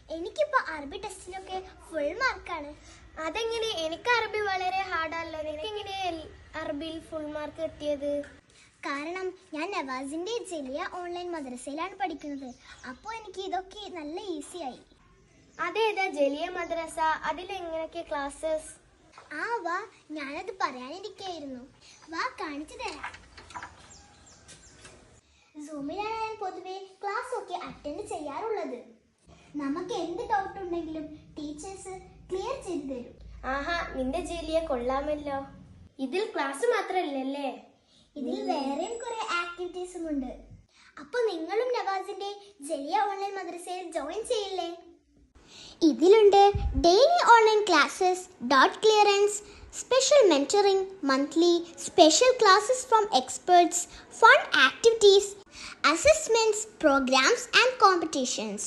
എനിക്കിപ്പോൾ അറബി ടെസ്റ്റിലൊക്കെ ഫുൾ മാർക്കാണ്. അതെങ്ങനെ? എനിക്ക് അറബി വളരെ ഹാർഡാണല്ലോ. എനിക്ക് എങ്ങനെ അറബിയിൽ ഫുൾ മാർക്ക് കിട്ടിയത്? കാരണം ഞാൻ നവാസിൻ്റെ ജലിയ ഓൺലൈൻ മദ്രസയിലാണ് പഠിക്കുന്നത്. അപ്പോൾ എനിക്ക് ഇതൊക്കെ നല്ല ഈസിയായി. അതേതാ ജലിയ മദ്രസ? അതിലെങ്ങനെയൊക്കെ ക്ലാസ്സസ്? വാ, ഞാനത് പറയാനിരിക്കുകയായിരുന്നു. വാ, കാണിച്ചു തരാം. സൂമിലാണ് ഞാൻ പൊതുവെ ക്ലാസ് ഒക്കെ അറ്റൻഡ് ചെയ്യാറുള്ളത്. നമുക്ക് എന്ത് ഡൗട്ട് ഉണ്ടെങ്കിലും ടീച്ചേഴ്സ് ക്ലിയർ ചെയ്തു തരും. ആഹാ, നിന്റെ ജലിയ കൊള്ളാമല്ലോ. ഇതിൽ ക്ലാസ് മാത്രമല്ലല്ലേ, ഇതിൽ വേറെയും കുറെ ആക്ടിവിറ്റീസും ഉണ്ട്. അപ്പോൾ നിങ്ങളും നവാസിന്റെ ജലിയ ഓൺലൈൻ മദ്രസയിൽ ജോയിൻ ചെയ്യില്ലേ? ഇതിലുണ്ട് daily online classes, doubt clearance, special mentoring, monthly special classes from experts, fun activities, assessments, programs and competitions.